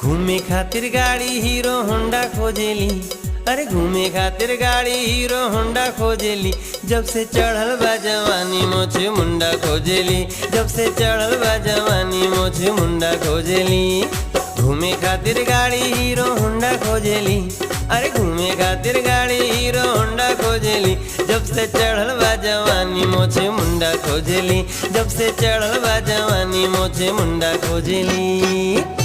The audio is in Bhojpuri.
घूमे खातिर गाड़ी हीरो होंडा खोजेली। अरे घूमे खातिर गाड़ी हीरो होंडा खोजेली। जब से चढ़ल बा जवानी मोछे मुंडा खोजेली। जब से चढ़ल बा जवानी मोछे मुंडा खोजेली। घूमे खातिर गाड़ी हीरो होंडा खोजेली। अरे घूमे खातिर गाड़ी हीरो होंडा खोजेली। जब से चढ़ल बा जवानी मोछे मुंडा खोजेली। जब से चढ़ल बा जवानी मोछे मुंडा खोजेली।